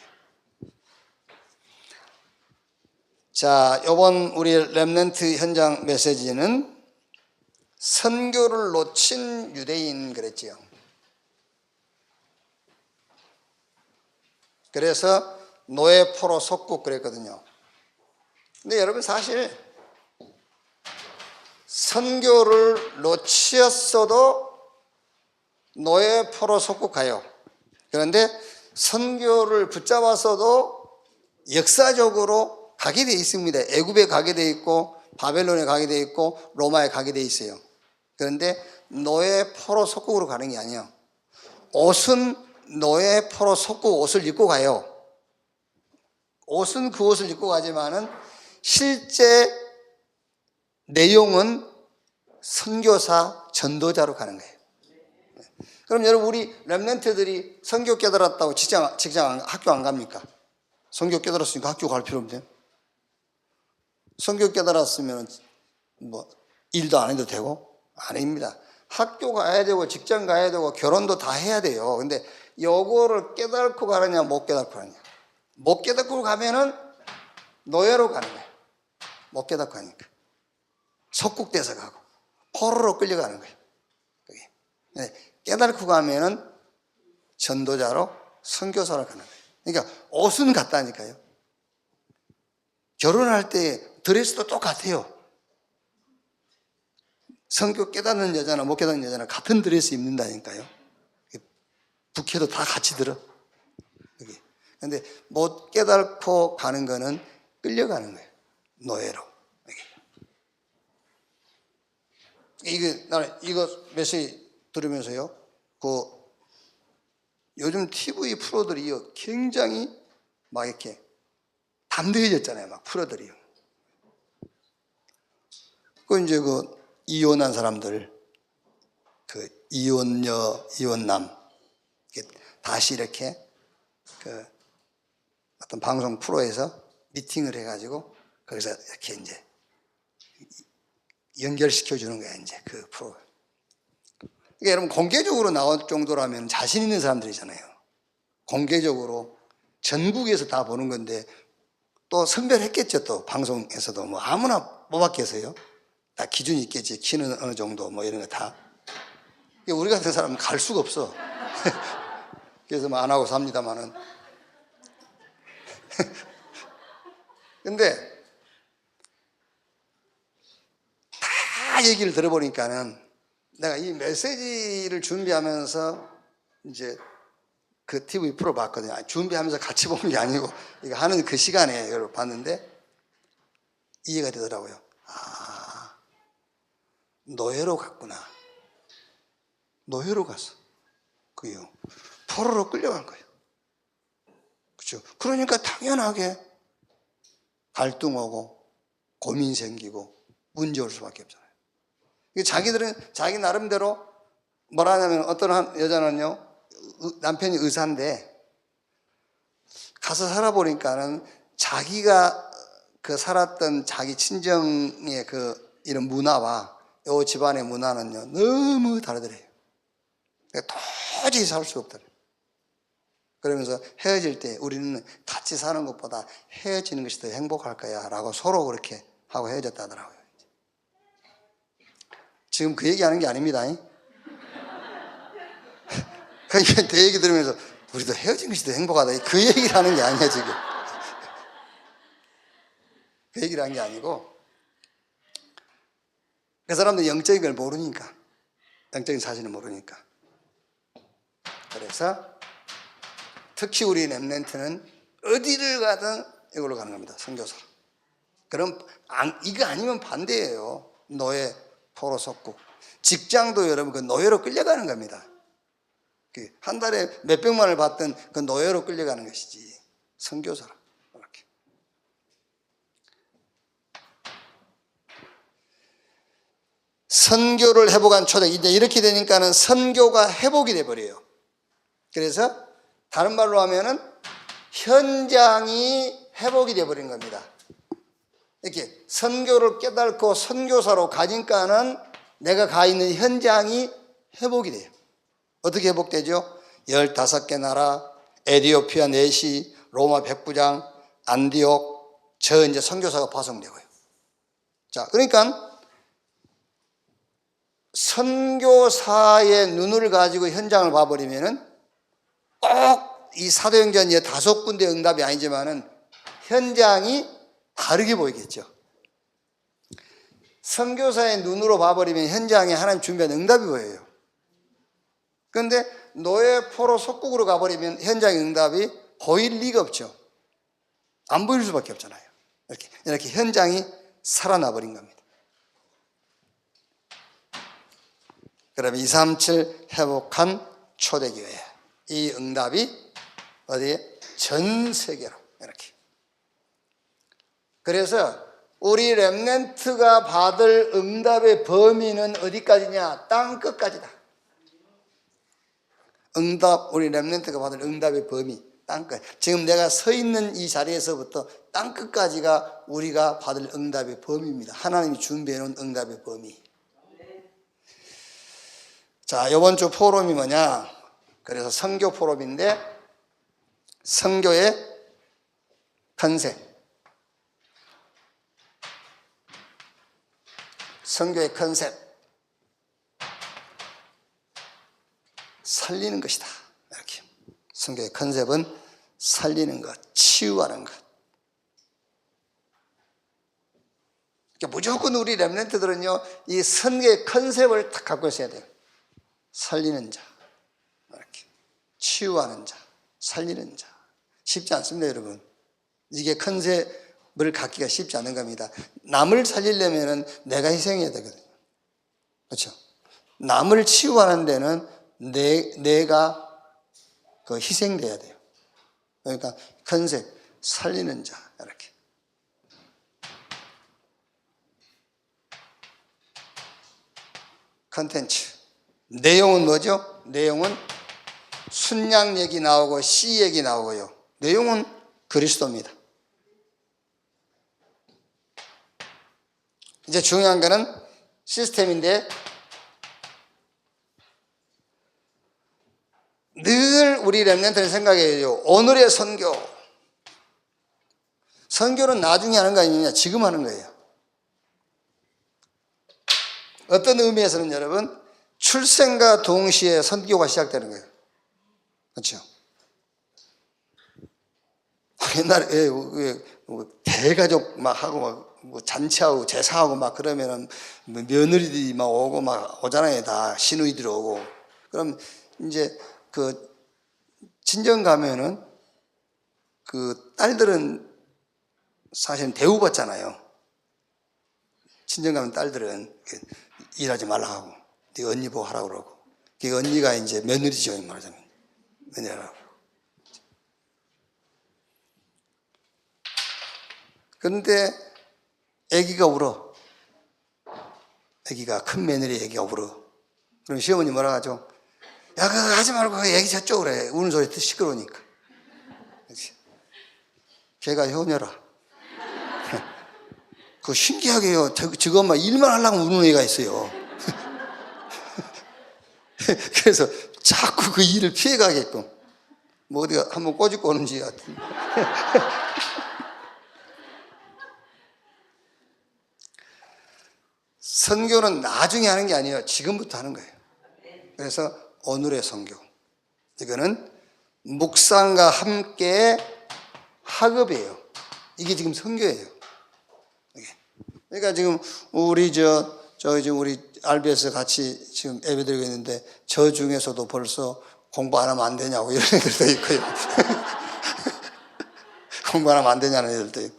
자, 이번 우리 렘넌트 현장 메시지는 선교를 놓친 유대인 그랬지요. 그래서 노예포로 속국 그랬거든요. 근데 여러분 사실 선교를 놓치었어도 노예포로 속국가요. 그런데 선교를 붙잡았어도 역사적으로 가게 돼 있습니다. 애굽에 가게 돼 있고 바벨론에 가게 돼 있고 로마에 가게 돼 있어요. 그런데 노예포로 속국으로 가는 게 아니에요. 옷은 노예포로 속국 옷을 입고 가요. 옷은 그 옷을 입고 가지만은 실제 내용은 선교사 전도자로 가는 거예요. 그럼 여러분 우리 렘넌트들이 선교 깨달았다고 직장 학교 안 갑니까? 선교 깨달았으니까 학교 갈 필요 없네. 선교 깨달았으면 뭐 일도 안 해도 되고? 아닙니다. 학교 가야 되고 직장 가야 되고 결혼도 다 해야 돼요. 근데 요거를 깨닫고 가느냐 못 깨닫고 가느냐. 못 깨닫고 가면은 노예로 가는 거예요. 못 깨닫고 가니까 속국돼서 가고 포로로 끌려가는 거예요. 깨닫고 가면은 전도자로 선교사로 가는 거예요. 그러니까 옷은 같다니까요. 결혼할 때 드레스도 똑같아요. 성교 깨닫는 여자나 못 깨닫는 여자나 같은 드레스 입는다니까요. 부케도 다 같이 들어. 그런데 못 깨닫고 가는 거는 끌려가는 거예요. 노예로. 나는 이거 메시지 들으면서요. 요즘 TV 프로들이요. 굉장히 막 이렇게 담대해졌잖아요. 막 프로들이요. 이제 이혼한 사람들, 이혼녀, 이혼남, 다시 이렇게 어떤 방송 프로에서 미팅을 해가지고 거기서 이렇게 이제 연결시켜주는 거야, 이제 그 프로. 그러니까 여러분 공개적으로 나올 정도라면 자신 있는 사람들이잖아요. 공개적으로 전국에서 다 보는 건데 또 선별했겠죠. 또 방송에서도 뭐 아무나 뽑았겠어요. 다 기준이 있겠지. 키는 어느 정도 뭐 이런 거 다. 우리 같은 사람은 갈 수가 없어. 그래서 뭐 안 하고 삽니다만은. 근데 다 얘기를 들어보니까는 내가 이 메시지를 준비하면서 이제 그 TV 프로 봤거든요. 준비하면서 같이 보는 게 아니고 이거 하는 그 시간에 이걸 봤는데 이해가 되더라고요. 노예로 갔구나. 노예로 갔어. 그요. 포로로 끌려간 거예요. 그렇죠. 그러니까 당연하게 갈등 오고 고민 생기고 문제 올 수밖에 없잖아요. 자기들은 자기 나름대로 뭐라 하냐면 어떤 여자는요, 남편이 의사인데 가서 살아보니까는 자기가 살았던 자기 친정의 이런 문화와 이 집안의 문화는요 너무 다르더래요. 도저히 살 수 없더래요. 그러면서 헤어질 때 우리는 같이 사는 것보다 헤어지는 것이 더 행복할 거야 라고 서로 그렇게 하고 헤어졌다더라고요. 지금 그 얘기하는 게 아닙니다. 그러니까 내 얘기 들으면서 우리도 헤어진 것이 더 행복하다 그 얘기를 하는 게 아니야 지금. 그 얘기를 한 게 아니고, 그 사람들이 영적인 걸 모르니까, 영적인 사실을 모르니까. 그래서 특히 우리 렘넌트는 어디를 가든 이걸로 가는 겁니다. 선교사로. 그럼 이거 아니면 반대예요. 노예, 포로 속국. 직장도 여러분 그 노예로 끌려가는 겁니다. 한 달에 몇백만 원을 받던 그 노예로 끌려가는 것이지, 선교사로. 이렇게. 선교를 회복한 초대. 이제 이렇게 되니까는 선교가 회복이 돼버려요. 그래서 다른 말로 하면은 현장이 회복이 돼버린 겁니다. 이렇게 선교를 깨닫고 선교사로 가니까는 내가 가 있는 현장이 회복이 돼요. 어떻게 회복되죠? 15개 나라, 에디오피아 내시, 로마 백부장, 안디옥, 저 이제 선교사가 파송되고요. 자, 그러니까 선교사의 눈을 가지고 현장을 봐버리면은 꼭 이 사도행전 5군데 응답이 아니지만은 현장이 다르게 보이겠죠. 선교사의 눈으로 봐버리면 현장에 하나님 준비한 응답이 보여요. 그런데 노예 포로 속국으로 가버리면 현장의 응답이 보일 리가 없죠. 안 보일 수밖에 없잖아요. 이렇게 현장이 살아나 버린 겁니다. 그러면 237 회복한 초대교회, 이 응답이 어디에? 전 세계로 이렇게. 그래서 우리 렘넌트가 받을 응답의 범위는 어디까지냐? 땅 끝까지다. 응답, 우리 렘넌트가 받을 응답의 범위, 땅 끝. 지금 내가 서 있는 이 자리에서부터 땅 끝까지가 우리가 받을 응답의 범위입니다. 하나님이 준비해 놓은 응답의 범위. 자, 이번 주 포럼이 뭐냐? 그래서 선교 포럼인데, 선교의 컨셉. 선교의 컨셉. 살리는 것이다. 이렇게. 선교의 컨셉은 살리는 것, 치유하는 것. 그러니까 무조건 우리 렘넌트들은요, 이 선교의 컨셉을 딱 갖고 있어야 돼요. 살리는 자, 이렇게. 치유하는 자, 살리는 자. 쉽지 않습니다, 여러분. 이게 컨셉을 갖기가 쉽지 않은 겁니다. 남을 살리려면 내가 희생해야 되거든요. 그렇죠? 남을 치유하는 데는 내가 그 희생돼야 돼요. 그러니까 컨셉, 살리는 자, 이렇게. 컨텐츠. 내용은 뭐죠? 내용은 순양 얘기 나오고 씨 얘기 나오고요. 내용은 그리스도입니다. 이제 중요한 거는 시스템인데, 늘 우리 렘넌트는 생각해요. 오늘의 선교. 선교는 나중에 하는 거 아니냐? 지금 하는 거예요. 어떤 의미에서는 여러분, 출생과 동시에 선교가 시작되는 거예요. 그렇죠? 옛날에 대가족 막 하고 막 뭐 잔치하고 제사하고 막 그러면은 며느리들이 막 오고 막 오잖아요. 다 시누이들 오고. 그럼 이제 그 친정 가면은 그 딸들은 사실은 대우받잖아요. 친정 가면 딸들은 일하지 말라 하고, 네 언니 보고 하라고 그러고. 그 언니가 이제 며느리죠, 말하자면. 며느리라고. 그런데 아기가 울어. 아기가, 큰 며느리 아기가 울어. 그럼 시어머니 뭐라 하죠? 야, 그거 하지 말고 아기 저쪽으로 해. 우는 소리 시끄러우니까. 걔가 효녀라. 그 신기하게요. 저거 엄마 일만 하려고 우는 애가 있어요. 그래서 자꾸 그 일을 피해가게끔. 뭐 어디가 한번 꼬집고 오는지 같은. 선교는 나중에 하는 게 아니에요. 지금부터 하는 거예요. 그래서 오늘의 선교. 이거는 묵상과 함께 학업이에요. 이게 지금 선교예요. 그러니까 지금 우리 지금 우리 RBS 같이 지금 예배드리고 있는데 저 중에서도 벌써 공부 안 하면 안 되냐고 이런 애들도 있고요. 공부 안 하면 안 되냐는 애들도 있고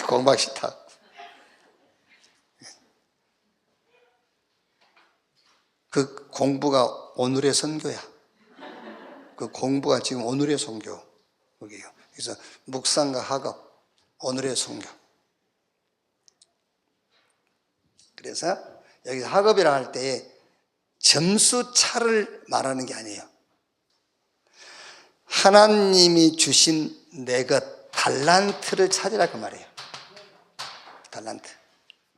공부하기 싫다. 그 공부가 오늘의 선교야. 그 공부가 지금 오늘의 선교. 거기요. 그래서 묵상과 학업, 오늘의 선교. 그래서 여기 학업이라 할 때 점수 차를 말하는 게 아니에요. 하나님이 주신 내 것, 달란트를 찾으라 그 말이에요. 달란트.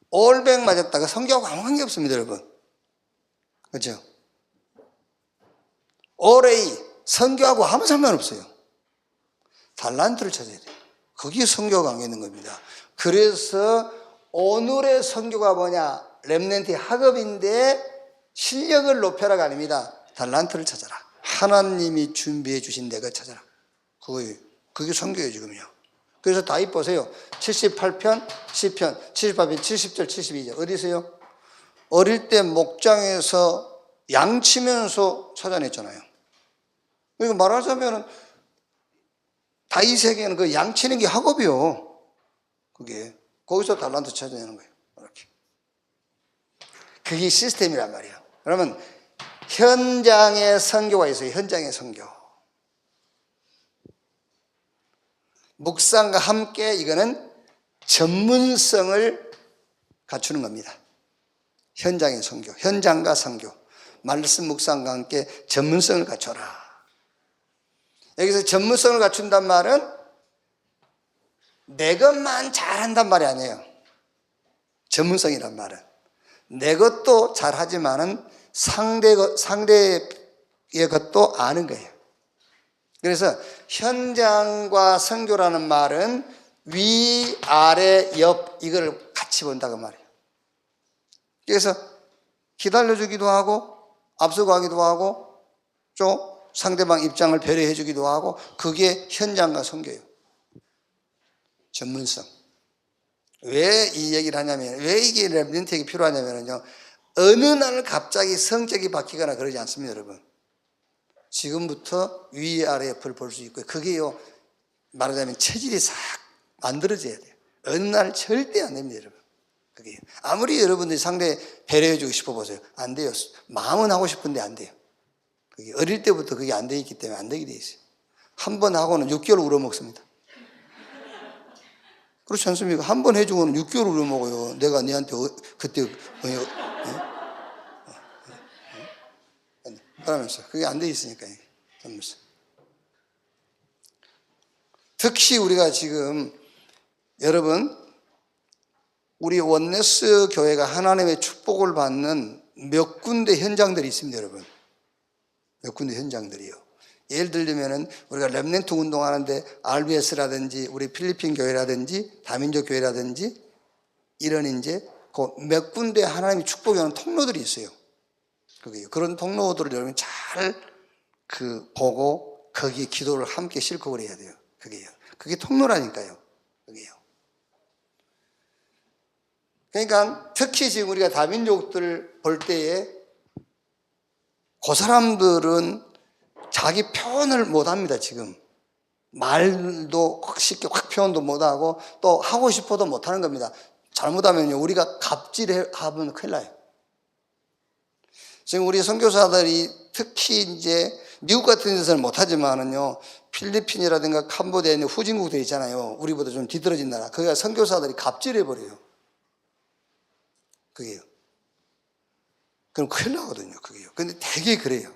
올백 맞았다가 성교하고 아무 관계 없습니다, 여러분. 그렇죠? 올A 성교하고 아무 상관없어요. 달란트를 찾아야 돼요. 거기에 성교가 관계 있는 겁니다. 그래서 오늘의 성교가 뭐냐? 렘넌트의 학업인데 실력을 높여라가 아닙니다. 달란트를 찾아라. 하나님이 준비해 주신 내 것 찾아라. 그게 성교예요, 지금요. 그래서 다윗 보세요. 78편, 10편, 78편, 70절, 72절. 어디서요? 어릴 때 목장에서 양치면서 찾아냈잖아요. 그러니까 말하자면 다윗에게는 그 양치는 게 학업이요. 그게. 거기서 달란트 찾아내는 거예요. 이렇게. 그게 시스템이란 말이에요. 그러면 현장의 선교가 있어요. 현장의 선교. 묵상과 함께 이거는 전문성을 갖추는 겁니다. 현장의 선교, 현장과 선교, 말씀 묵상과 함께 전문성을 갖춰라. 여기서 전문성을 갖춘단 말은 내 것만 잘한단 말이 아니에요. 전문성이란 말은 내 것도 잘하지만은 상대의 것도 아는 거예요. 그래서 현장과 선교라는 말은 위, 아래, 옆 이걸 같이 본다고 말이에요. 그래서 기다려주기도 하고 앞서가기도 하고 좀 상대방 입장을 배려해 주기도 하고 그게 현장과 선교예요. 전문성. 왜 이 얘기를 하냐면 왜 이게 렘넌트에게 필요하냐면요. 어느 날 갑자기 성격이 바뀌거나 그러지 않습니다, 여러분. 지금부터 위아래 옆을 볼 수 있고요. 그게요, 말하자면 체질이 싹 만들어져야 돼요. 어느 날 절대 안 됩니다, 여러분. 그게 아무리 여러분들이 상대 배려해주고 싶어 보세요. 안 돼요. 마음은 하고 싶은데 안 돼요. 그게 어릴 때부터 그게 안 돼 있기 때문에 안 되게 돼 있어요. 한 번 하고는 6개월 울어먹습니다. 그렇지 않습니까? 한 번 해주고는 6개월 울어먹어요. 내가 너한테 그때 그러면서 그게 안 돼 있으니까. 특히 우리가 지금 여러분 우리 원네스 교회가 하나님의 축복을 받는 몇 군데 현장들이 있습니다, 여러분. 몇 군데 현장들이요. 예를 들면은 우리가 렘넌트 운동하는데 RBS라든지 우리 필리핀 교회라든지 다민족 교회라든지 이런 이제 그 몇 군데 하나님의 축복이 오는 통로들이 있어요. 그런 통로들을 여러분 잘 보고 거기에 기도를 함께 실컷을 해야 돼요. 그게 통로라니까요. 그게요. 그러니까 특히 지금 우리가 다민족들 볼 때에 그 사람들은 자기 표현을 못합니다. 지금 말도 쉽게 확 표현도 못하고 또 하고 싶어도 못하는 겁니다. 잘못하면요 우리가 갑질하면 큰일 나요. 지금 우리 선교사들이 특히 이제 미국 같은 데서는 못하지만은요 필리핀이라든가 캄보디아에 있는 후진국들 있잖아요. 우리보다 좀 뒤떨어진 나라. 거기가 선교사들이 갑질해버려요. 그게요. 그럼 큰일 나거든요. 그게요. 근데 되게 그래요.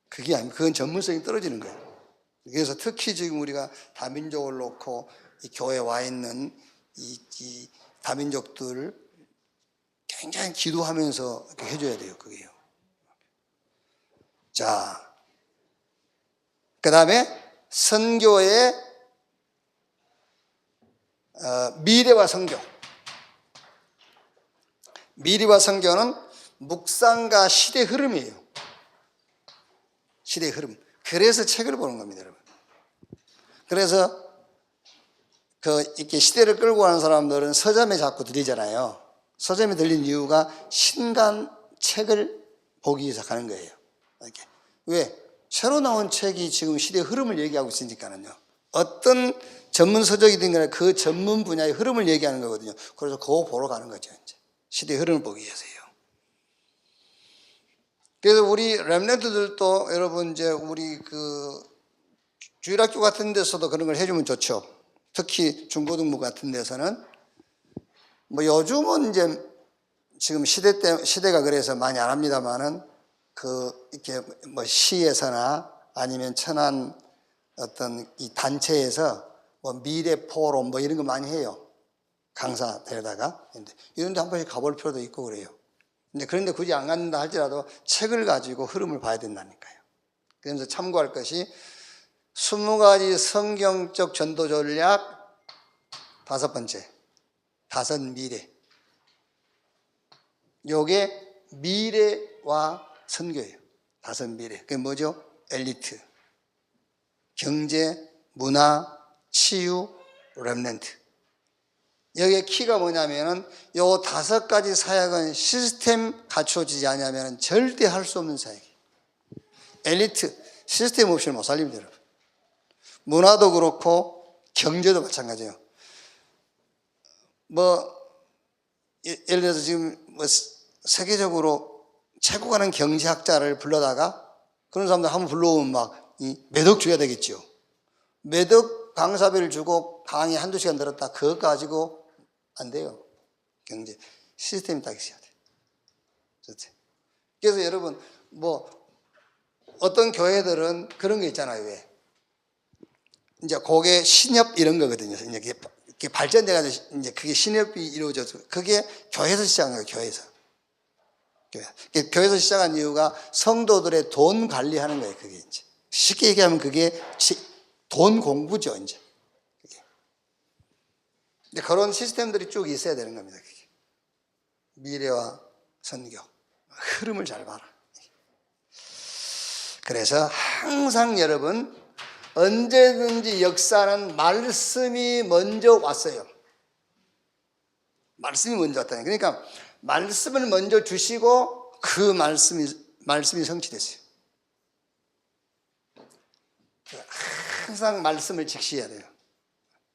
그게 아니면 그건 전문성이 떨어지는 거예요. 그래서 특히 지금 우리가 다민족을 놓고 이 교회에 와 있는 이 다민족들 굉장히 기도하면서 이렇게 해줘야 돼요. 그게요. 자, 그 다음에 선교의 미래와 선교. 미래와 선교는 묵상과 시대 흐름이에요. 시대의 흐름. 그래서 책을 보는 겁니다, 여러분. 그래서 이렇게 시대를 끌고 가는 사람들은 서점에 자꾸 들리잖아요. 서점에 들린 이유가 신간 책을 보기 위해서 가는 거예요. 이렇게. 왜? 새로 나온 책이 지금 시대의 흐름을 얘기하고 있으니까는요. 어떤 전문 서적이든 간에 그 전문 분야의 흐름을 얘기하는 거거든요. 그래서 그거 보러 가는 거죠. 이제. 시대의 흐름을 보기 위해서요. 그래서 우리 렘넌트들도 여러분 이제 우리 주일학교 같은 데서도 그런 걸 해주면 좋죠. 특히 중고등부 같은 데서는 뭐 요즘은 이제 지금 시대가 그래서 많이 안 합니다만은 이렇게 뭐 시에서나 아니면 천안 어떤 이 단체에서 뭐 미래 포럼 뭐 이런 거 많이 해요. 강사 데려다가. 이런 데 한 번씩 가볼 필요도 있고 그래요. 그런데 굳이 안 간다 할지라도 책을 가지고 흐름을 봐야 된다니까요. 그래서 참고할 것이 20가지 성경적 전도 전략 5번째, 5 미래. 요게 미래와 선교예요. 5 미래. 그게 뭐죠? 엘리트, 경제, 문화, 치유, 렘넌트. 여기에 키가 뭐냐면은 요 5가지 사역은 시스템 갖춰지지 않으면 절대 할 수 없는 사역이에요. 엘리트, 시스템 없이는 못 살립니다, 여러분. 문화도 그렇고 경제도 마찬가지예요. 예를 들어서 지금 세계적으로 최고 가는 경제학자를 불러다가 그런 사람들 한번 불러오면 막 매덕 줘야 되겠죠. 매덕 강사비를 주고 강의 1~2시간 들었다. 그거 가지고 안 돼요. 경제. 시스템이 딱 있어야 돼요. 그래서 여러분, 어떤 교회들은 그런 게 있잖아요. 왜? 이제 그게 신협 이런 거거든요. 이제 이게 발전돼가지고 이제 그게 신협이 이루어져서 그게 교회에서 시작한 거예요. 교회에서 시작한 이유가 성도들의 돈 관리하는 거예요. 그게 이제 쉽게 얘기하면 그게 돈 공부죠. 이제 그런 시스템들이 쭉 있어야 되는 겁니다. 그게. 미래와 선교 흐름을 잘 봐라. 그래서 항상 여러분 언제든지 역사는 말씀이 먼저 왔어요. 말씀이 먼저 왔다니. 그러니까 말씀을 먼저 주시고 그 말씀이 성취됐어요. 항상 말씀을 직시해야 돼요.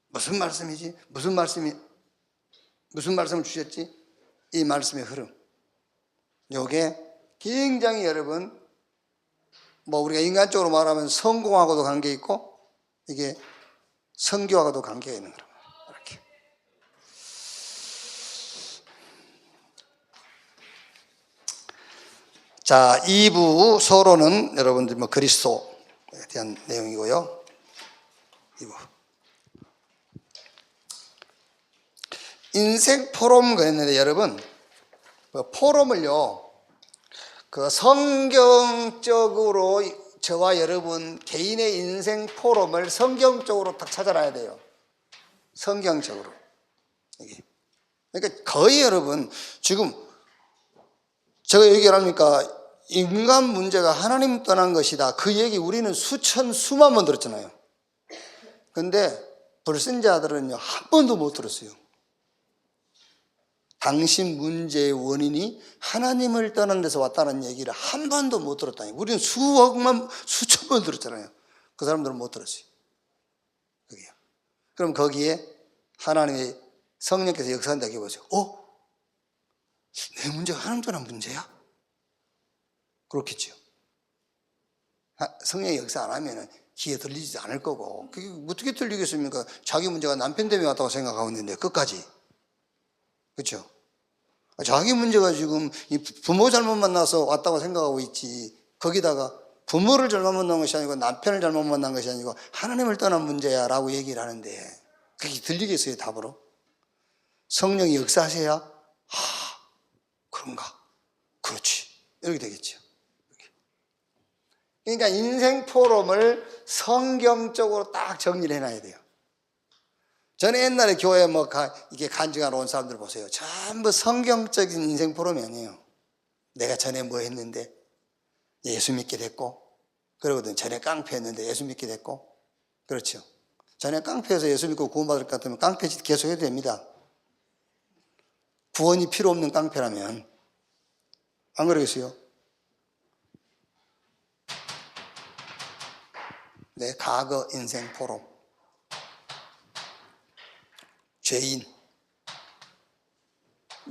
무슨 말씀이지? 무슨 말씀을 주셨지? 이 말씀의 흐름. 요게 굉장히 여러분 우리가 인간적으로 말하면 성공하고도 관계 있고 이게 선교하고도 관계가 있는 거라고. 이렇게. 자, 2부 서론은 여러분들 그리스도에 대한 내용이고요. 2부. 인생 포럼 그랬는데 여러분 포럼을요 성경적으로 저와 여러분 개인의 인생 포럼을 성경적으로 딱 찾아놔야 돼요. 성경적으로. 그러니까 거의 여러분 지금 제가 얘기를 합니까? 인간 문제가 하나님 떠난 것이다. 그 얘기 우리는 수만 번 들었잖아요. 근데 불신자들은요 한 번도 못 들었어요. 당신 문제의 원인이 하나님을 떠난 데서 왔다는 얘기를 한 번도 못 들었다니. 우리는 수천 번 들었잖아요. 그 사람들은 못 들었어요. 그게요. 그럼 거기에 하나님의 성령께서 역사한다고 해보세요. 내 문제가 하나님 떠난 문제야? 그렇겠죠. 성령이 역사 안 하면 귀에 들리지 않을 거고. 그게 어떻게 들리겠습니까? 자기 문제가 남편 때문에 왔다고 생각하고 있는데 끝까지. 그렇죠? 자기 문제가 지금 부모 잘못 만나서 왔다고 생각하고 있지. 거기다가 부모를 잘못 만난 것이 아니고 남편을 잘못 만난 것이 아니고 하나님을 떠난 문제야 라고 얘기를 하는데 그게 들리겠어요? 답으로? 성령이 역사하셔야 그런가? 그렇지. 이렇게 되겠죠. 그러니까 인생 포럼을 성경적으로 딱 정리를 해놔야 돼요. 저는 옛날에 교회에 이게 간증하러 온 사람들 보세요. 전부 성경적인 인생 포럼이 아니에요. 내가 전에 뭐 했는데 예수 믿게 됐고, 그러거든. 전에 깡패였는데 예수 믿게 됐고, 그렇죠. 전에 깡패에서 예수 믿고 구원받을 것 같으면 깡패짓 계속 해도 됩니다. 구원이 필요 없는 깡패라면. 안 그러겠어요? 내 과거 인생 포럼. 죄인.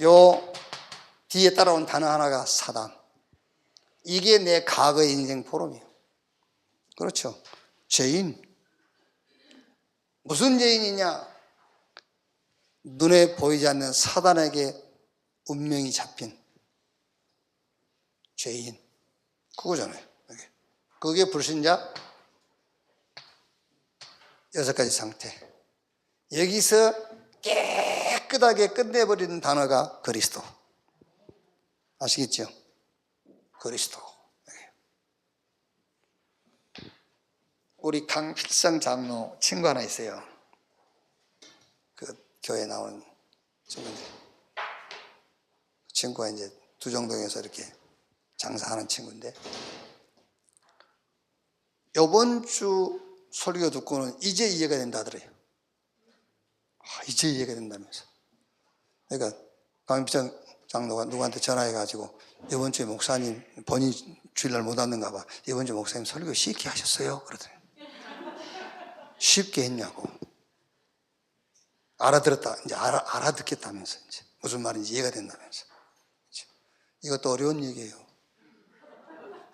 요 뒤에 따라온 단어 하나가 사단. 이게 내 과거 인생 포럼이에요. 그렇죠. 죄인. 무슨 죄인이냐? 눈에 보이지 않는 사단에게 운명이 잡힌 죄인. 그거잖아요. 그게 불신자 6가지 상태. 여기서 깨끗하게 끝내버리는 단어가 그리스도. 아시겠죠? 그리스도. 우리 강필성 장로 친구 하나 있어요. 그 교회 나오는 친구인데, 친구가 이제 두정동에서 이렇게 장사하는 친구인데, 이번 주 설교 듣고는 이제 이해가 된다 하더래요. 이제 이해가 된다면서. 그러니까 강필성 장로가 누구한테 전화해가지고 이번 주에 목사님 본인 주일날 못 왔는가 봐. 이번 주 목사님 설교 쉽게 하셨어요? 그러더니 쉽게 했냐고. 알아들었다. 이제 알아듣겠다면서. 이제 무슨 말인지 이해가 된다면서. 이것도 어려운 얘기예요.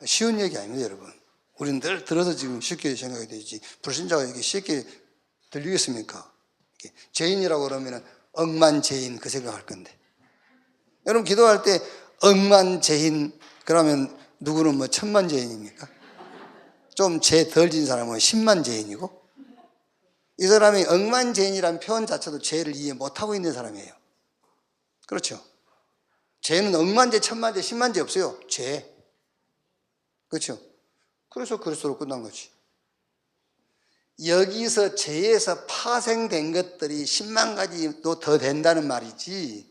쉬운 얘기 아닙니다, 여러분. 우리는 늘 들어서 지금 쉽게 생각이 되지. 불신자가 이게 쉽게 들리겠습니까? 죄인이라고 그러면 억만죄인 그 생각할 건데. 여러분 기도할 때 억만죄인 그러면 누구는 뭐 천만죄인입니까? 좀 죄 덜 진 사람은 10만죄인이고, 이 사람이 억만죄인이라는 표현 자체도 죄를 이해 못하고 있는 사람이에요. 그렇죠? 죄는 억만죄, 천만죄, 10만죄 없어요. 죄. 그렇죠? 그래서 그리스도로 끝난 거지. 여기서 죄에서 파생된 것들이 10만 가지도 더 된다는 말이지,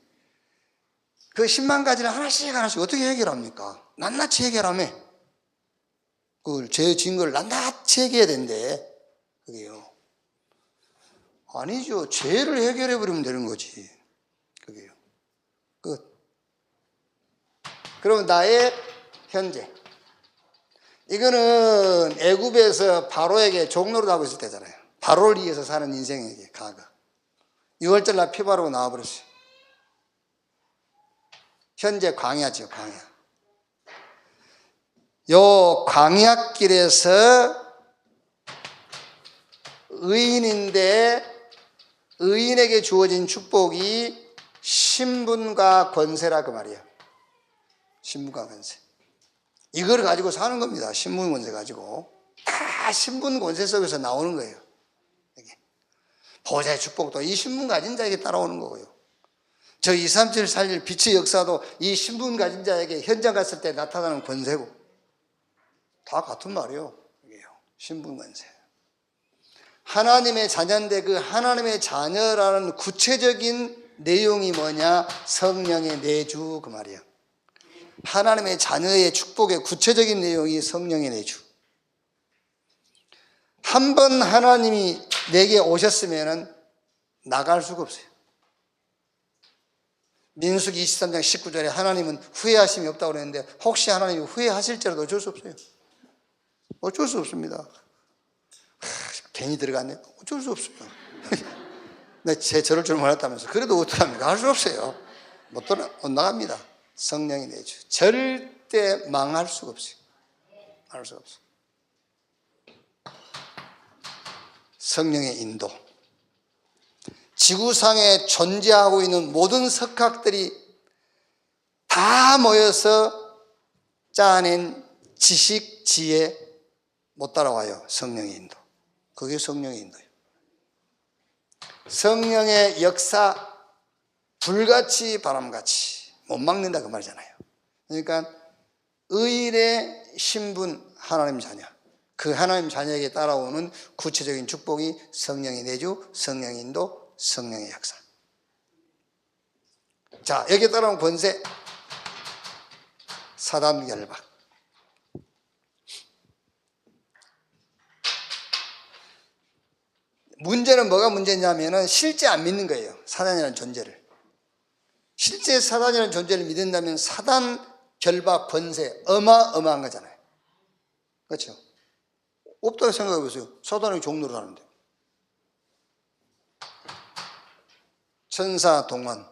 그 10만 가지를 하나씩 어떻게 해결합니까? 낱낱이 해결하며 그걸 죄 지은 걸 낱낱이 해결해야 된대. 그게요. 아니죠. 죄를 해결해 버리면 되는 거지. 그게요. 끝. 그럼 나의 현재. 이거는 애굽에서 바로에게 종로로 하고 있을 때잖아요. 바로를 위해서 사는 인생에게 과거. 6월절 날 피 바르고 나와버렸어요. 현재 광야죠, 광야. 요 광야길에서 의인인데 의인에게 주어진 축복이 신분과 권세라 그 말이에요. 신분과 권세. 이걸 가지고 사는 겁니다. 신분 권세 가지고. 다 신분 권세 속에서 나오는 거예요. 보좌의 축복도 이 신분 가진 자에게 따라오는 거고요. 저 237 살릴 빛의 역사도 이 신분 가진 자에게 현장 갔을 때 나타나는 권세고, 다 같은 말이에요. 신분 권세. 하나님의 자녀인데 그 하나님의 자녀라는 구체적인 내용이 뭐냐? 성령의 내주 그 말이에요. 하나님의 자녀의 축복의 구체적인 내용이 성령의 내주. 한 번 하나님이 내게 오셨으면 나갈 수가 없어요. 민수기 23장 19절에 하나님은 후회하심이 없다고 그랬는데, 혹시 하나님이 후회하실지라도 어쩔 수 없어요. 어쩔 수 없습니다. 괜히 들어갔네. 어쩔 수 없어요. 제 저럴 줄 몰랐다면서. 그래도 어떡합니까? 할 수 없어요. 못 나갑니다. 성령이 내주. 절대 망할 수가 없어요. 할 수가 없어요. 성령의 인도. 지구상에 존재하고 있는 모든 석학들이 다 모여서 짜낸 지식, 지혜 못 따라와요. 성령의 인도. 그게 성령의 인도예요. 성령의 역사 불같이 바람같이 못 막는다 그 말이잖아요. 그러니까 의인의 신분 하나님 자녀, 그 하나님 자녀에게 따라오는 구체적인 축복이 성령의 내주, 성령의 인도, 성령의 역사. 자, 여기에 따라온 권세, 사단 결박. 문제는 뭐가 문제냐면은 실제 안 믿는 거예요. 사단이라는 존재를. 실제 사단이라는 존재를 믿는다면 사단 결박 권세 어마어마한 거잖아요. 그렇죠? 없다고 생각해 보세요. 사단의 종로를 하는데. 천사 동원.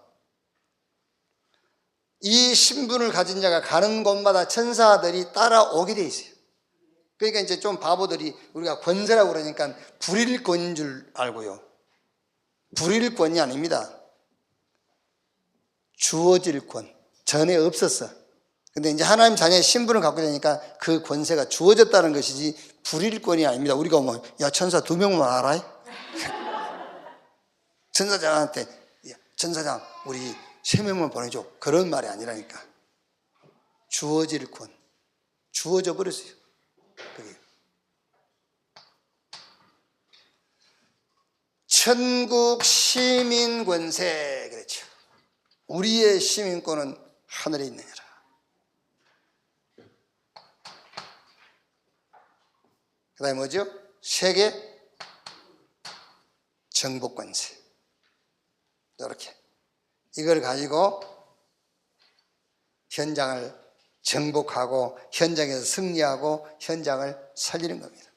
이 신분을 가진 자가 가는 곳마다 천사들이 따라오게 돼 있어요. 그러니까 이제 좀 바보들이 우리가 권세라고 그러니까 불일권인 줄 알고요. 불일권이 아닙니다. 주어질 권. 전에 없었어. 근데 이제 하나님 자녀의 신분을 갖고 되니까 그 권세가 주어졌다는 것이지 불일권이 아닙니다. 우리가 뭐, 야, 천사 2명만 알아? 천사장한테, 야, 천사장, 우리 3명만 보내줘. 그런 말이 아니라니까. 주어질 권. 주어져 버렸어요. 그게. 천국 시민 권세, 그렇죠. 우리의 시민권은 하늘에 있느니라. 그 다음에 뭐죠? 세계 정복 권세. 이렇게. 이걸 가지고 현장을 정복하고 현장에서 승리하고 현장을 살리는 겁니다.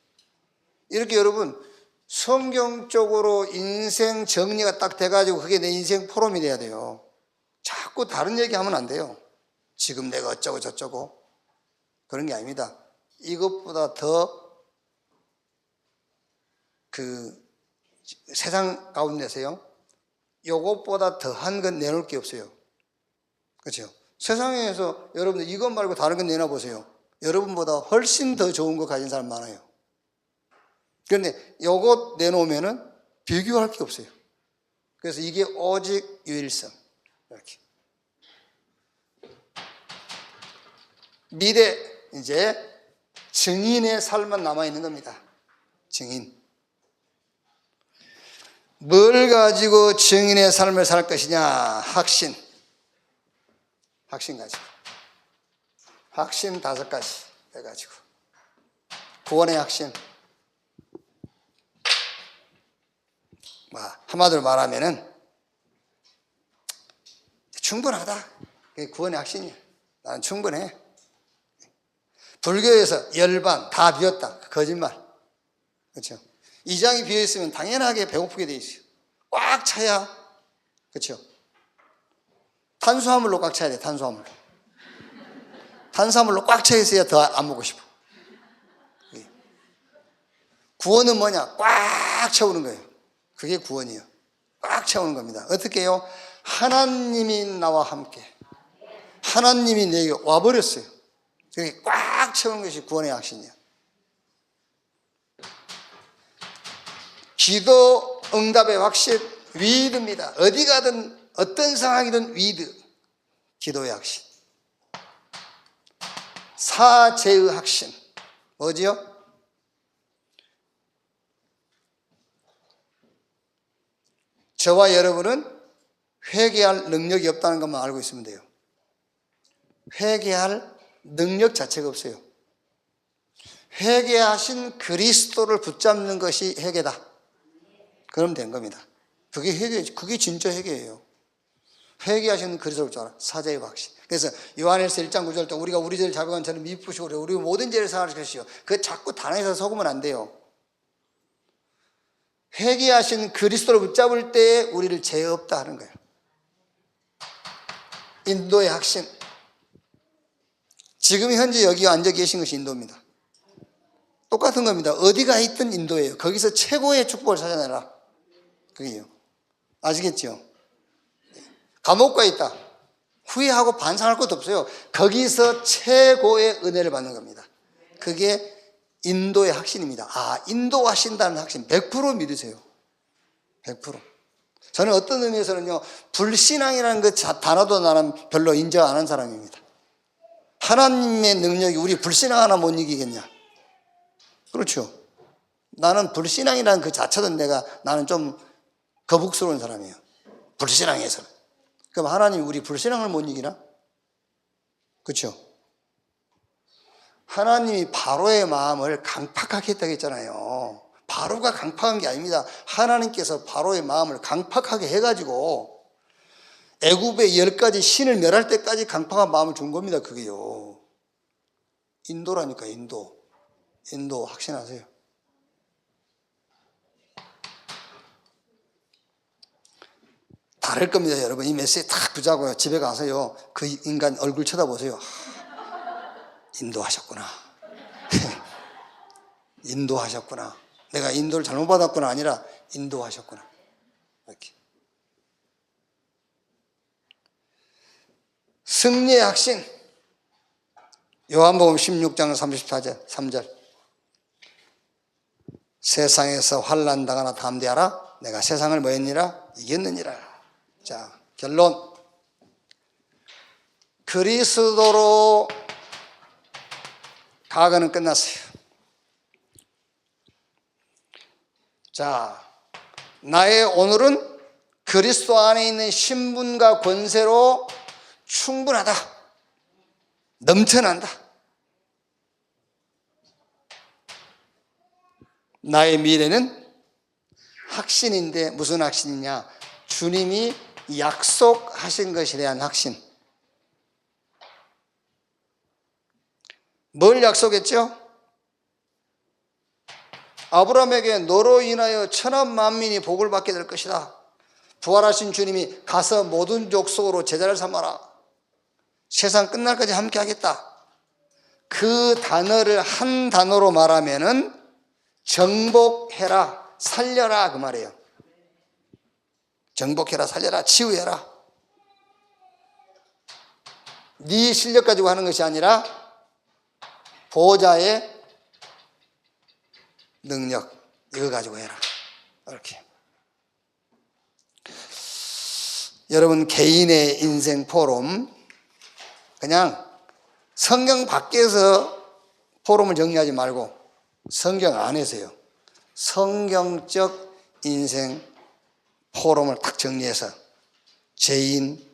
이렇게 여러분 성경적으로 인생 정리가 딱 돼가지고 그게 내 인생 포럼이 돼야 돼요. 자꾸 다른 얘기하면 안 돼요. 지금 내가 어쩌고 저쩌고 그런 게 아닙니다. 이것보다 더 세상 가운데서요, 요것보다 더한 건 내놓을 게 없어요. 그렇죠? 세상에서 여러분들 이것 말고 다른 건 내놔 보세요. 여러분보다 훨씬 더 좋은 거 가진 사람 많아요. 그런데 요것 내놓으면은 비교할 게 없어요. 그래서 이게 오직 유일성. 이렇게. 미래 이제 증인의 삶만 남아 있는 겁니다. 증인. 뭘 가지고 증인의 삶을 살 것이냐? 확신. 확신 가지고. 확신 5가지 해가지고. 구원의 확신. 한마디로 말하면은 충분하다. 그게 구원의 확신이야. 나는 충분해. 불교에서 열반 다 비웠다. 거짓말. 그렇죠? 이 장이 비어있으면 당연하게 배고프게 돼 있어요. 꽉 차야. 그렇죠? 탄수화물로 꽉 차야 돼. 탄수화물로. 탄수화물로 꽉 차 있어야 더 안 먹고 싶어. 구원은 뭐냐? 꽉 채우는 거예요. 그게 구원이에요. 꽉 채우는 겁니다. 어떻게 해요? 하나님이 나와 함께. 하나님이 내게 와버렸어요. 그게 꽉 채우는 것이 구원의 확신이에요. 기도 응답의 확신, 위드입니다. 어디 가든 어떤 상황이든 위드. 기도의 확신. 사죄의 확신. 뭐지요? 저와 여러분은 회개할 능력이 없다는 것만 알고 있으면 돼요. 회개할 능력 자체가 없어요. 회개하신 그리스도를 붙잡는 것이 회개다. 그럼 된 겁니다. 그게 회개, 그게 진짜 회개예요. 회개하시는 그리스도를 붙잡아. 사죄의 확신. 그래서 요한일서 1장 9절 때 우리가 우리 죄를 자백하면 저는 미쁘시고 우리 모든 죄를 사하실 것이요. 그 자꾸 단어에서 속으면 안 돼요. 회개하신 그리스도를 붙잡을 때에 우리를 죄 없다 하는 거예요. 인도의 확신. 지금 현재 여기 앉아 계신 것이 인도입니다. 똑같은 겁니다. 어디가 있든 인도예요. 거기서 최고의 축복을 찾아내라. 그게요. 아시겠죠? 감옥 가 있다. 후회하고 반성할 것도 없어요. 거기서 최고의 은혜를 받는 겁니다. 그게 인도의 확신입니다. 인도하신다는 확신 100% 믿으세요. 100%. 저는 어떤 의미에서는요, 불신앙이라는 그 단어도 나는 별로 인정 안 하는 사람입니다. 하나님의 능력이 우리 불신앙 하나 못 이기겠냐? 그렇죠. 나는 불신앙이라는 그 자체도 나는 좀 거북스러운 사람이에요. 불신앙에서는. 그럼 하나님이 우리 불신앙을 못 이기나? 그렇죠. 하나님이 바로의 마음을 강팍하게 했다고 했잖아요. 바로가 강팍한 게 아닙니다. 하나님께서 바로의 마음을 강팍하게 해가지고 애굽의 10가지 신을 멸할 때까지 강팍한 마음을 준 겁니다. 그게요. 인도라니까. 인도 확신하세요. 다를 겁니다. 여러분 이 메시지 딱 붙잡고요. 집에 가서요 그 인간 얼굴 쳐다보세요. 인도하셨구나. 인도하셨구나. 내가 인도를 잘못 받았구나 아니라 인도하셨구나. 이렇게. 승리의 확신. 요한복음 16장 34절 3절. 세상에서 환난 당하나 담대하라. 내가 세상을 뭐했니라? 이겼느니라. 자, 결론. 그리스도로 과거는 끝났어요. 자, 나의 오늘은 그리스도 안에 있는 신분과 권세로 충분하다. 넘쳐난다. 나의 미래는 확신인데 무슨 확신이냐? 주님이 약속하신 것에 대한 확신. 뭘 약속했죠? 아브라함에게 너로 인하여 천한 만민이 복을 받게 될 것이다. 부활하신 주님이 가서 모든 족속으로 제자를 삼아라. 세상 끝날까지 함께 하겠다. 그 단어를 한 단어로 말하면은 정복해라, 살려라 그 말이에요. 정복해라, 살려라, 치유해라. 네 실력 가지고 하는 것이 아니라 보호자의 능력 이거 가지고 해라. 이렇게. 여러분 개인의 인생 포럼 그냥 성경 밖에서 포럼을 정리하지 말고 성경 안에서요. 성경적 인생 포럼을 딱 정리해서 죄인,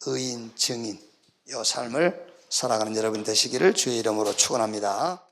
의인, 증인 이 삶을 살아가는 여러분 되시기를 주의 이름으로 축원합니다.